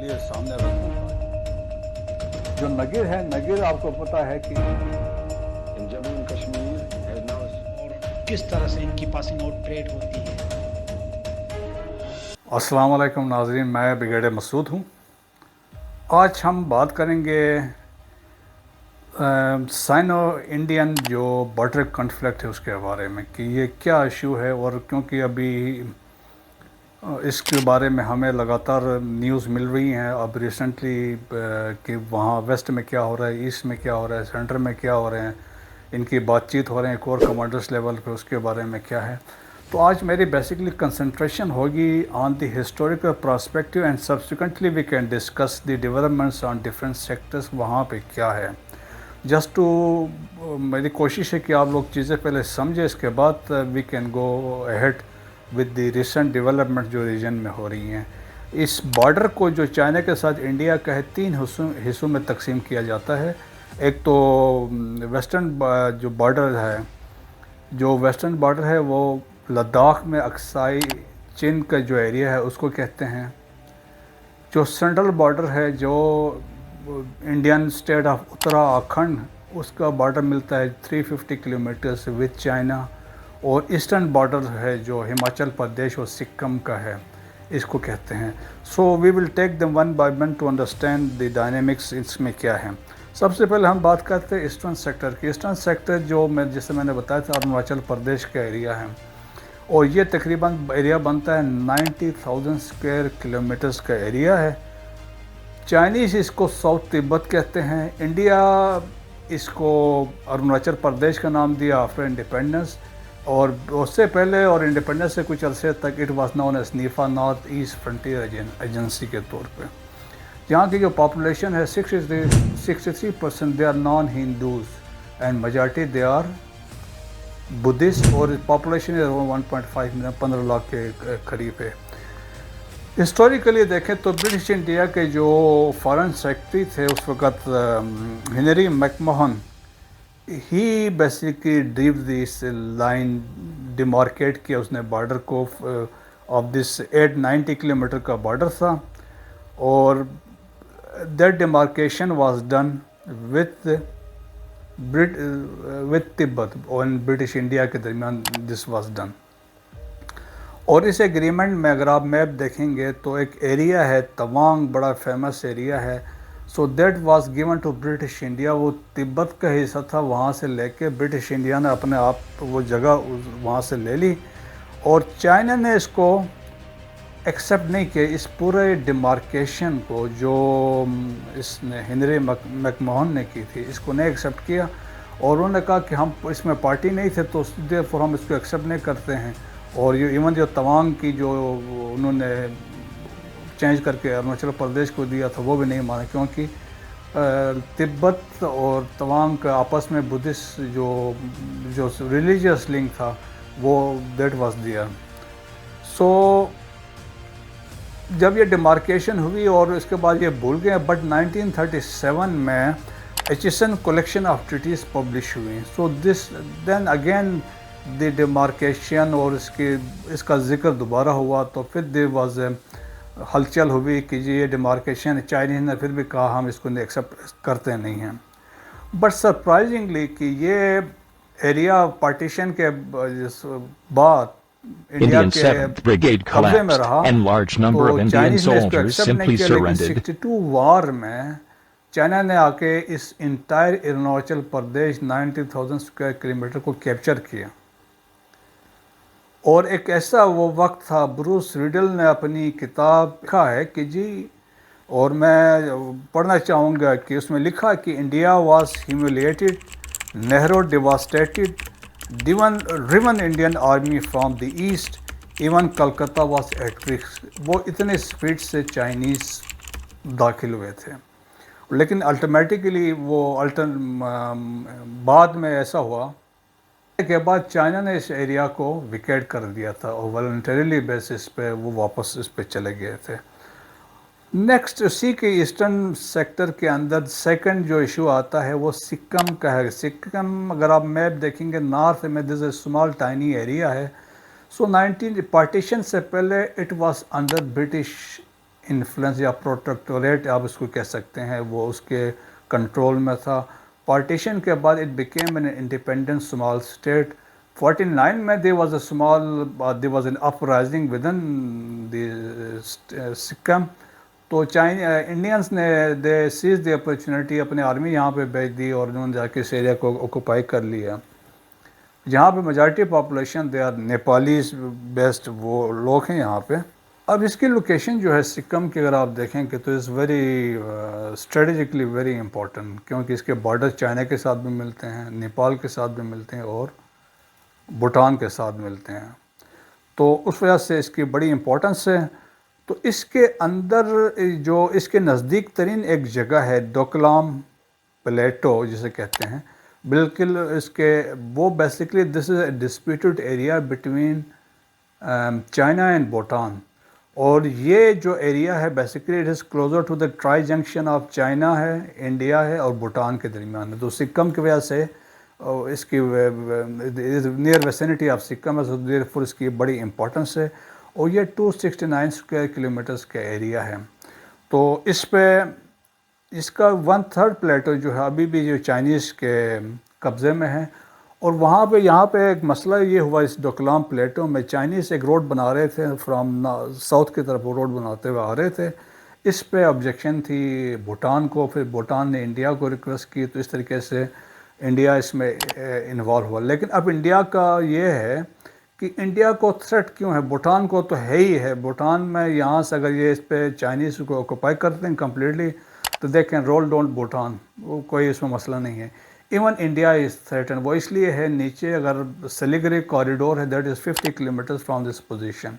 لیے سامنے رکھوں گا. جو نگر ہے، نگر آپ کو پتا ہے کہ جموں کشمیر اور کس طرح سے ان کی پاسنگ آؤٹ پریڈ ہوتی ہے. السلام علیکم ناظرین، میں بریگیڈیئر مسعود ہوں. آج ہم بات کریں گے سائنو انڈین جو بارڈر کنفلکٹ ہے اس کے بارے میں کہ یہ کیا ایشو ہے، اور کیونکہ ابھی اس کے بارے میں ہمیں لگاتار نیوز مل رہی ہیں اب ریسنٹلی کہ وہاں ویسٹ میں کیا ہو رہا ہے، ایسٹ میں کیا ہو رہا ہے، سینٹر میں کیا ہو رہے ہیں، ان کی بات چیت ہو رہے ہیں کور کمانڈرس لیول پہ، اس کے بارے میں کیا ہے. تو آج میری بیسکلی کنسنٹریشن ہوگی on the historical perspective and subsequently we can discuss the developments on different sectors وہاں پہ کیا ہے. جسٹ ٹو میری کوشش ہے کہ آپ لوگ چیزیں پہلے سمجھیں، اس کے بعد we can go ahead with the recent development جو ریجن میں ہو رہی ہیں. اس بارڈر کو جو چائنا کے ساتھ انڈیا کا ہے 3 حصوں میں تقسیم کیا جاتا ہے. ایک تو ویسٹرن جو بارڈر ہے، جو ویسٹرن بارڈر ہے وہ لداخ میں اکسائی چین کا جو ایریا ہے اس کو کہتے ہیں. جو سینٹرل بارڈر ہے جو انڈین اسٹیٹ آف اتراکھنڈ، اس کا بارڈر ملتا ہے 350 کلومیٹرز وتھ چائنا. اور ایسٹرن بارڈر ہے جو ہماچل پردیش اور سکم کا ہے، اس کو کہتے ہیں. So we will take them one by one to understand the dynamics اس میں کیا ہے. سب سے پہلے ہم بات کرتے ہیں ایسٹرن سیکٹر کی. ایسٹرن سیکٹر جو جیسے میں نے بتایا تھا اروناچل پردیش کا ایریا ہے، اور یہ تقریباً ایریا بنتا ہے 90,000 اسکوائر کلومیٹرز کا ایریا ہے. چائنیز اس کو ساؤتھ تبت کہتے ہیں. انڈیا اس کو اروناچل پردیش کا نام دیا آفٹر انڈیپینڈنس، اور اس سے پہلے اور انڈیپینڈنس سے کچھ عرصے تک it was known as NEFA north east frontier agency کے طور پہ. یہاں کی جو پاپولیشن ہے 63% they are non Hindus and majority they are Buddhist, اور پاپولیشن 1.5 ملین 15 لاکھ کے قریب ہے. ہسٹوریکلی دیکھیں تو برٹش انڈیا کے جو فارن سیکرٹری تھے اس وقت Henry McMahon, he basically drew this line demarcate کیا اس نے بارڈر کو. آف دس 890 کلومیٹر کا بارڈر تھا، اور that demarcation was done with Tibet اور برٹش انڈیا کے درمیان دس واز ڈن. اور اس ایگریمنٹ میں اگر آپ میپ دیکھیں گے تو ایک ایریا ہے توانگ، بڑا فیمس ایریا ہے. So that was given to British India. وہ تبت کا حصہ تھا، وہاں سے لے کے برٹش انڈیا نے اپنے آپ وہ جگہ وہاں سے لے لی، اور چائنا نے اس کو ایکسیپٹ نہیں کیا. اس پورے ڈیمارکیشن کو جو اس نے ہنری میک موہن نے کی تھی اس کو نہیں ایکسیپٹ کیا، اور انہوں نے کہا کہ ہم اس میں پارٹی نہیں تھے تو therefore ہم اس کو ایکسیپٹ نہیں کرتے ہیں. اور یہ ایون جو توانگ کی جو انہوں نے چینج کر کے اروناچل پردیش کو دیا تھا وہ بھی نہیں مانا، کیونکہ تبت اور توانگ کا آپس میں بدھسٹ جو ریلیجیس لنک تھا وہ دیٹ واز دیئر. سو جب یہ ڈیمارکیشن ہوئی اور اس کے بعد یہ بھول گئے، بٹ 1937 میں Aitchison collection of treaties publish ہوئی. سو دس دین اگین دی ڈیمارکیشن اور اس کا ذکر دوبارہ ہوا، تو پھر دیر واز ہلچل ہوئی کہ جی یہ ڈیمارکیشن چائنیز نے پھر بھی کہا ہم اس کو ایکسیپٹ کرتے نہیں ہیں. بٹ سرپرائزنگلی کہ یہ ایریا پارٹیشن کے بعد انڈیا Indian کے 7th Brigade قبضے میں collapsed رہا، and large number تو of Indian چائنیز نے اس کو soldiers ایکسیپٹ نہیں simply کیا. لیکن surrendered. 62 وار میں چائنا نے آ کے اس entire Arunachal Pradesh 90,000 square kilometre کو کیپچر کیا. اور ایک ایسا وہ وقت تھا، بروس ریڈل نے اپنی کتاب لکھا ہے کہ جی، اور میں پڑھنا چاہوں گا کہ اس میں لکھا کہ India was humiliated, Nehru devastated, driven Indian army from the east, even Calcutta was at risk. وہ اتنے اسپیڈ سے چائنیز داخل ہوئے تھے، لیکن الٹیمیٹکلی وہ بعد میں ایسا ہوا کے بعد چائنا نے اس ایریا کو ویکیٹ کر دیا تھا، اور والنٹریلی بیسس پہ وہ واپس اس پہ چلے گئے تھے. نیکسٹ اسی کے ایسٹرن سیکٹر کے اندر سیکنڈ جو ایشو آتا ہے وہ سکم کا ہے. سکم اگر آپ میپ دیکھیں گے نارتھ میں دس اے اسمال ٹائنی ایریا ہے. سو 19 پارٹیشن سے پہلے it was under British influence یا پروٹیکٹوریٹ آپ اس کو کہہ سکتے ہیں، وہ اس کے کنٹرول میں تھا۔ پارٹیشن کے بعد it became an independent small state. 49 میں there was an uprising within the Sikkim, تو انڈینس نے دے سیز دی اپرچونیٹی، اپنی آرمی یہاں پہ بھیج دی اور انہوں نے جا کے اس ایریا کو آکوپائی کر لیا۔ یہاں پہ majority population they are Nepalese based وہ لوگ ہیں یہاں پہ۔ اب اس کی لوکیشن جو ہے سکم کی اگر آپ دیکھیں کہ تو is very strategically very important, کیونکہ اس کے بارڈر چائنا کے ساتھ بھی ملتے ہیں، نیپال کے ساتھ بھی ملتے ہیں اور بھوٹان کے ساتھ ملتے ہیں، تو اس وجہ سے اس کی بڑی امپورٹنس ہے۔ تو اس کے اندر جو اس کے نزدیک ترین ایک جگہ ہے ڈوکلام پلیٹو جسے کہتے ہیں، بالکل اس کے وہ basically this is a disputed area between China and Bhutan, اور یہ جو ایریا ہے basically it is closer to the tri junction of China ہے، انڈیا ہے اور بھوٹان کے درمیان ہے، تو سکم کی وجہ سے اس کی نیئر ویسینٹی آف سکم ہے، دیر فور اس کی بڑی امپورٹنس ہے، اور یہ 269 اسکوائر کلومیٹرز کا ایریا ہے۔ تو اس پہ اس کا 1/3 پلیٹو جو ہے ابھی بھی جو چائنیز کے قبضے میں ہے، اور وہاں پہ یہاں پہ ایک مسئلہ یہ ہوا اس ڈوکلام پلیٹو میں، چائنیز ایک روڈ بنا رہے تھے فرام ساؤتھ کی طرف، وہ روڈ بناتے ہوئے آ رہے تھے، اس پہ آبجیکشن تھی بھوٹان کو، پھر بھوٹان نے انڈیا کو ریکویسٹ کی، تو اس طریقے سے انڈیا اس میں انوالو ہوا۔ لیکن اب انڈیا کا یہ ہے کہ انڈیا کو تھریٹ کیوں ہے، بھوٹان کو تو ہے ہی ہے، بھوٹان میں یہاں سے اگر یہ اس پہ چائنیز کو آکوپائی کرتے ہیں کمپلیٹلی تو they can roll down Bhutan, وہ کوئی اس میں مسئلہ نہیں ہے۔ ایون انڈیا از تھریٹن، وہ اس لیے ہے نیچے اگر سلیگری کوریڈور ہے that is 50 kilometre from this position,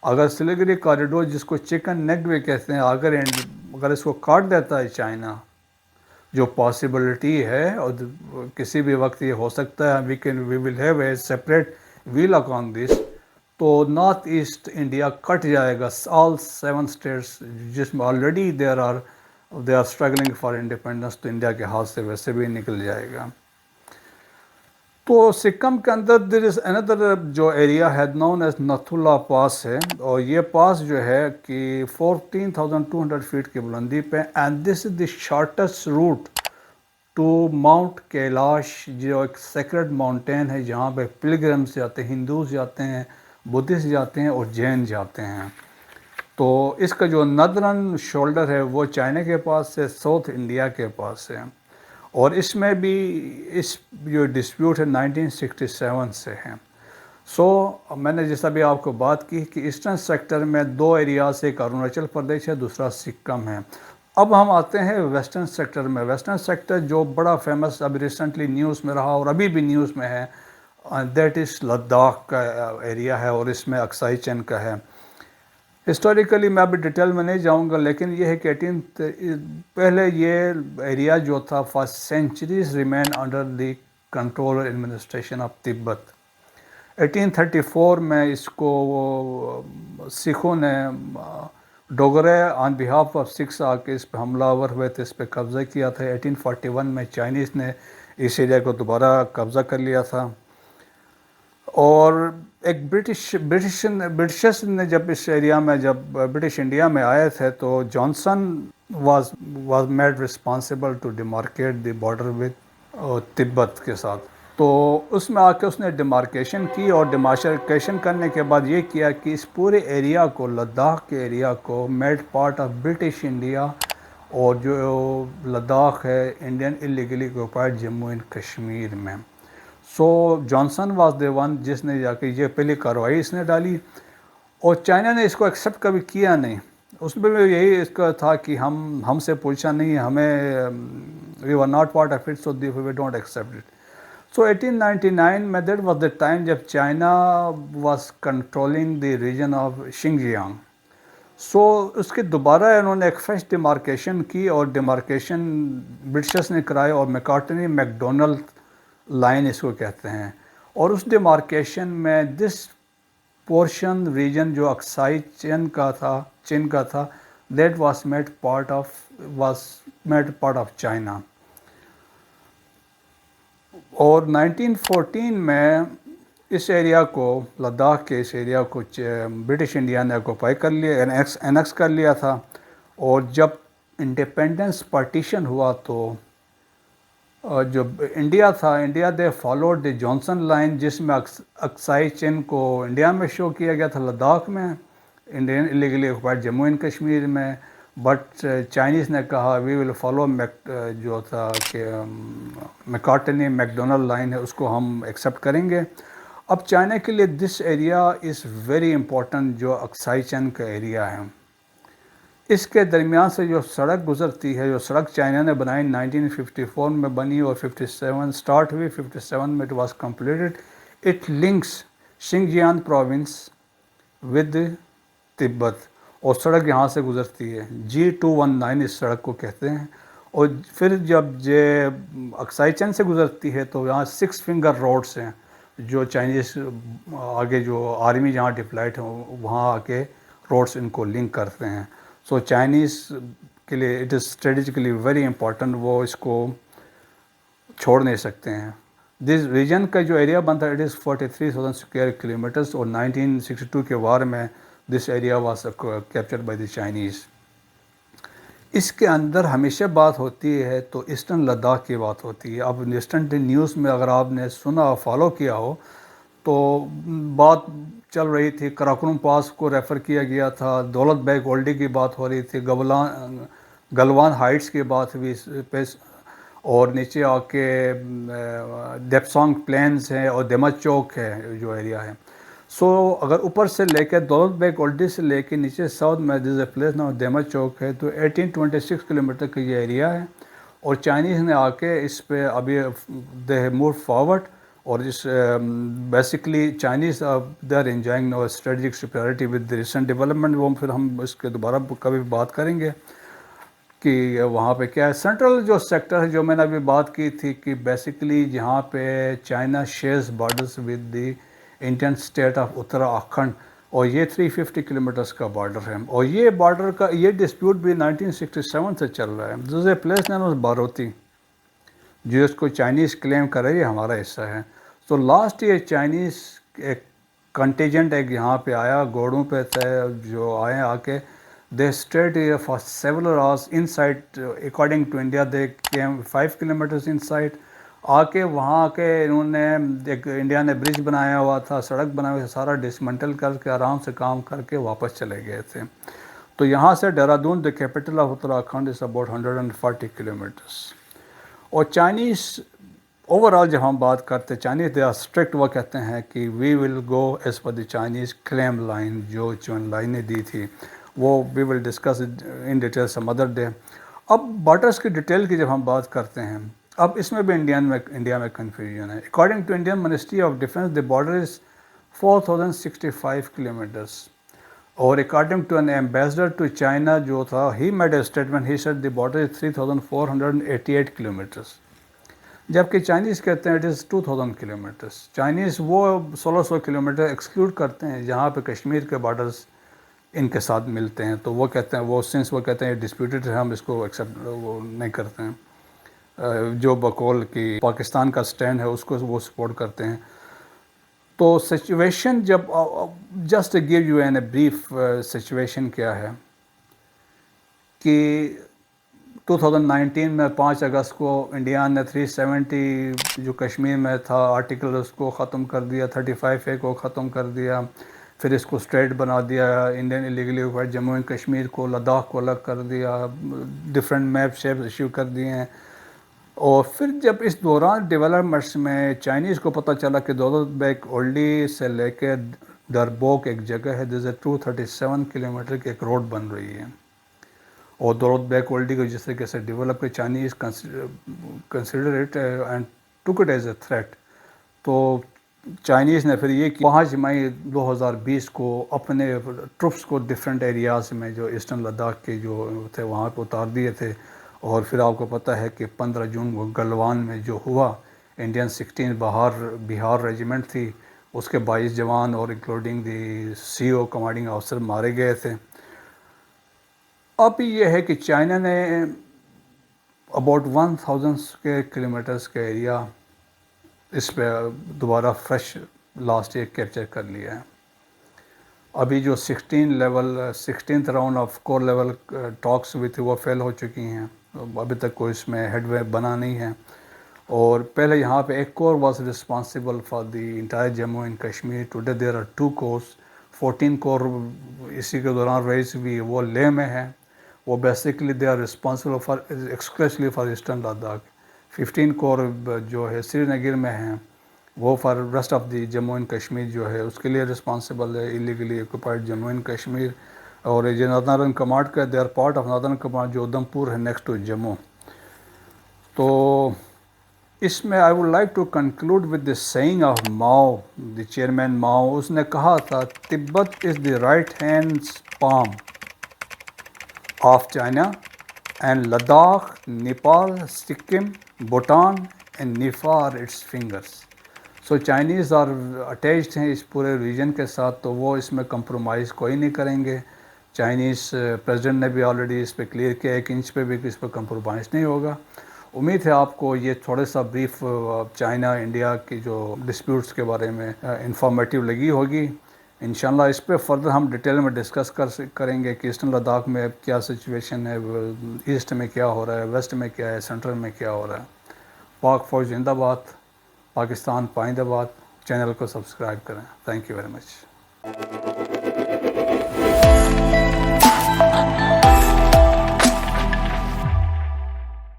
اگر سلیگری کوریڈور جس کو چکن نیک بھی کہتے ہیں، اگر اس کو کاٹ دیتا ہے چائنا، جو پاسبلٹی ہے اور کسی بھی وقت یہ ہو سکتا ہے، we will have a separate well on this, تو نارتھ ایسٹ انڈیا کٹ جائے گا، آل 7 اسٹیٹس جس میں already they are struggling for independence, تو انڈیا کے ہاتھ سے ویسے بھی نکل جائے گا۔ تو سکم کے اندر دیر از اندر جو ایریا ہے نون ایز نتھولا پاس ہے، اور یہ پاس جو ہے کہ 14,200 فیٹ کی بلندی پہ، and this is the shortest route to mount Kailash, جو ایک سیکرڈ ماؤنٹین ہے جہاں پہ پلگرمس جاتے ہیں، ہندوز جاتے ہیں، بدھسٹ جاتے ہیں اور جین جاتے ہیں۔ تو اس کا جو ندرن شولڈر ہے وہ چائنا کے پاس ہے، ساؤتھ انڈیا کے پاس ہے، اور اس میں بھی اس جو ڈسپیوٹ ہے 1967 سے ہے۔ سو میں نے جیسا بھی آپ کو بات کی کہ ایسٹرن سیکٹر میں 2 ایریاز، ایک اروناچل پردیش ہے، دوسرا سکم ہے۔ اب ہم آتے ہیں ویسٹرن سیکٹر میں۔ ویسٹرن سیکٹر جو بڑا فیمس ابھی ریسنٹلی نیوز میں رہا اور ابھی بھی نیوز میں ہے، دیٹ از لداخ کا ایریا ہے، اور اس میں اکسائی چین کا ہے۔ ہسٹوریکلی میں ابھی ڈیٹیل میں نہیں جاؤں گا، لیکن یہ ہے کہ پہلے یہ ایریا جو تھا for centuries remain under the control اور ایڈمنسٹریشن آف تبت۔ 1834 میں اس کو سکھوں نے ڈوگرے آن بہاف آف سکھس آ کے اس پہ حملہ آور ہوئے تھے، اس پہ قبضہ کیا تھا۔ 1841 میں چائنیز نے اس ایریا کو دوبارہ قبضہ کر لیا تھا، اور ایک برٹشرز نے جب اس ایریا میں جب برٹش انڈیا میں آئے تھے تو Johnson was made responsible to demarcate the border with Tibet کے ساتھ، تو اس میں آ کے اس نے ڈیمارکیشن کی، اور ڈیمارکیشن کرنے کے بعد یہ کیا کہ اس پورے ایریا کو، لداخ کے ایریا کو made part of British India, اور جو لداخ ہے Indian illegally occupied Jammu and Kashmir میں۔ So Johnson was the one جس نے جا کے یہ پہلی کارروائی اس نے ڈالی، اور چائنا نے اس کو ایکسیپٹ کبھی کیا نہیں۔ اس میں بھی یہی اس کا تھا کہ ہم سے پوچھا نہیں، ہمیں we were not part of it, so we don't accept it. So 1899 میں دیٹ واز دا ٹائم جب China was controlling the region of Xinjiang. So اس کے دوبارہ انہوں نے ایک فریش ڈیمارکیشن کی، اور ڈیمارکیشن برٹشرز نے کرائی، اور میکارٹنی میکڈونلڈ لائن اس کو کہتے ہیں، اور اس ڈیمارکیشن میں دس پورشن ریجن جو اکسائی چین کا تھا that was made part of China. اور 1914 میں اس ایریا کو، لداخ کے اس ایریا کو برٹش انڈیا نے آکوپائی کر لیا، انیکس کر لیا تھا. اور جب انڈیپینڈنس پارٹیشن ہوا تو جو انڈیا تھا، انڈیا دے فالوڈ دی جانسن لائن، جس میں اکسائی چین کو انڈیا میں شو کیا گیا تھا، لداخ میں، Indian illegally occupied Jammu and Kashmir میں. بٹ چائنیز نے کہا وی ول فالو جو تھا کہ میکارٹنی میکڈونلڈ لائن ہے، اس کو ہم ایکسیپٹ کریں گے. اب چائنا کے لیے this area is very important, جو اکسائی چین کا ایریا ہے. اس کے درمیان سے جو سڑک گزرتی ہے، جو سڑک چائنا نے بنائی 1954 میں بنی اور 57 سٹارٹ ہوئی، 57 میں it was completed. It links Xinjiang province with Tibet, اور سڑک یہاں سے گزرتی ہے، G219 اس سڑک کو کہتے ہیں. اور پھر جب اکسائی چین سے گزرتی ہے تو یہاں 6 فنگر روڈس ہیں، جو چائنیز آگے جو آرمی جہاں ڈپلائڈ ہیں وہاں آ کے روڈس ان کو لنک کرتے ہیں. سو چائنیز کے لیے it is strategically very important, وہ اس کو چھوڑ نہیں سکتے ہیں. دس ریجن کا جو ایریا بنتا ہے اٹ از 43,000 اسکوائر کلومیٹرس، اور 1962 کے وار میں this area was captured by the Chinese. اس کے اندر ہمیشہ بات ہوتی ہے تو ایسٹرن لداخ کی بات ہوتی ہے. اب ایسٹرن نیوز میں اگر آپ نے سنا فالو کیا ہو تو بات چل رہی تھی، کراکرم پاس کو ریفر کیا گیا تھا، دولت بیگ اولڈی کی بات ہو رہی تھی، گلوان ہائٹس کی بات ہوئی، اور نیچے آ کے دیپسانگ پلینز ہیں اور دیمت چوک ہے جو ایریا ہے. سو اگر اوپر سے لے کے دولت بیگ اولڈی سے لے کے نیچے ساؤتھ میں دس اے پلیس نام دیمت چوک ہے، تو 1826 کلومیٹر کا یہ ایریا ہے. اور چائنیز نے آ کے اس پہ ابھی دے ہیو موو فارورڈ، اور اس basically Chinese they are enjoying no strategic superiority with recent development. وہ پھر ہم اس کے دوبارہ کبھی بات کریں گے کہ وہاں پہ کیا ہے. سینٹرل جو سیکٹر ہے جو میں نے ابھی بات کی تھی کہ بیسکلی جہاں پہ China shares borders with the Indian state of Uttarakhand, اور یہ 350 کلومیٹرز کا بارڈر ہے. اور یہ بارڈر کا یہ ڈسپیوٹ بھی 1967 سے چل رہا ہے. دس اے پلیس نیم از باروتی، جو اس کو چائنیز کلیم کر رہی ہے ہمارا حصہ ہے. تو لاسٹ یہ چائنیز ایک کنٹیجنٹ ایک یہاں پہ آیا، گھوڑوں پہ تھے جو آئے، آ کے they stayed for several hours inside. According to India they came 5 kilometres inside. آ کے وہاں آ کے انہوں نے ایک انڈیا نے برج بنایا ہوا تھا، سڑک بنایا ہوا تھا، سارا ڈسمنٹل کر کے آرام سے کام کر کے واپس چلے گئے تھے. تو یہاں سے Dehradun the capital of Uttarakhand is about 140 kilometres. اور چائنیز اوور آل جب ہم بات کرتے چائنیز دے آر اسٹرکٹ، وہ کہتے ہیں کہ we will go as per the Chinese claim line, جو لائنیں دی تھی وہ we will discuss in detail some other day. اب بارڈرس کی ڈیٹیل کی جب ہم بات کرتے ہیں، اب اس میں بھی انڈیا میں کنفیوژن ہے. According to Indian ministry of defence the border is 4065 kilometres. اور according to an ambassador to China جو تھا، he made a statement, he said the border is 3488 kilometres. جبکہ چائنیز کہتے ہیں اٹ از 2000 کلومیٹرس. چائنیز وہ 1600 kilometre exclude کرتے ہیں جہاں پہ کشمیر کے بارڈرز ان کے ساتھ ملتے ہیں. تو وہ کہتے ہیں وہ کہتے ہیں ڈسپیوٹڈ ہے، ہم اس کو ایکسیپٹ وہ نہیں کرتے ہیں. جو بقول کہ پاکستان کا سٹینڈ ہے اس کو وہ سپورٹ کرتے ہیں. تو سچویشن جب just give you an a brief situation کیا ہے کہ 2019 میں 5 اگست کو انڈیا نے 370 جو کشمیر میں تھا آرٹیکل اس کو ختم کر دیا، 35A کو ختم کر دیا، پھر اس کو اسٹیٹ بنا دیا، Indian illegally occupied Jammu and Kashmir کو، لداخ کو الگ کر دیا، ڈفرینٹ میپ شیپ ایشو کر دیے ہیں. اور پھر جب اس دوران ڈیولپمنٹس میں چائنیز کو پتہ چلا کہ دولت بیگ اولڈی سے لے کے دربوک ایک جگہ ہے، جسے 237 کلومیٹر کی ایک روڈ بن رہی ہے، اور دولت بیگ اولڈی کو جس طریقے سے ڈیولپ کے Chinese consider it and took it as a threat. تو چائنیز نے پھر یہ 5 مئی 2020 کو اپنے ٹروپس کو ڈفرینٹ ایریاز میں جو ایسٹرن لداخ کے جو تھے وہاں پہ اتار دیے تھے. اور پھر آپ کو پتہ ہے کہ 15 جون کو گلوان میں جو ہوا، انڈین 16 بہار ریجیمنٹ تھی، اس کے 22 جوان اور including the CO commanding officer مارے گئے تھے. اب یہ ہے کہ چائنا نے اباؤٹ 1000 اسکوائر کلومیٹرز کا ایریا اس پہ دوبارہ فریش لاسٹ ایئر کیپچر کر لیا ہے. ابھی جو 16th round of corps level talks ہوئی تھی وہ فیل ہو چکی ہیں. ابھی تک کوئی اس میں ہیڈ وے بنا نہیں ہے. اور پہلے یہاں پہ ایک corps was responsible for the entire Jammu and Kashmir. Today there are 2 corps. 14 corps اسی کے دوران ریز ہوئی, وہ لے میں ہے. وہ basically they are responsible for expressly for eastern Ladakh. 15 corps جو ہے سری نگر میں ہیں, وہ for rest of the Jammu and Kashmir جو ہے اس کے لیے رسپانسبل ہے, illegally occupied Jammu and Kashmir. اور یہ ناردرن کمانڈ کا they are part of northern command جو ادھم پور ہے نیکسٹ ٹو جموں. تو اس میں I would like to conclude with the saying of Mao, the chairman Mao. اس نے کہا تھا Tibet is the right hand palm of China and Ladakh, Nepal, Sikkim, Bhutan and Nepal its fingers. So Chinese are attached ہیں اس پورے ریجن کے ساتھ, تو وہ اس میں کمپرومائز کوئی نہیں کریں گے. چائنیز پریزیڈنٹ نے بھی آلریڈی اس پہ کلیئر کیا 1 انچ پہ بھی کہ اس پہ کمپرومائز نہیں ہوگا. امید ہے آپ کو یہ تھوڑا سا بریف چائنا انڈیا کی جو ڈسپیوٹس کے بارے میں انفارمیٹیو لگی ہوگی. انشاءاللہ اس پہ فردر ہم ڈیٹیل میں ڈسکس کریں گے کہ ایسٹرن لداخ میں کیا سچویشن ہے, ایسٹ میں کیا ہو رہا ہے, ویسٹ میں کیا ہے, سینٹرل میں کیا ہو رہا ہے. پاک فوج زندہ باد, پاکستان پائندہ باد. چینل کو سبسکرائب کریں. Thank you very much.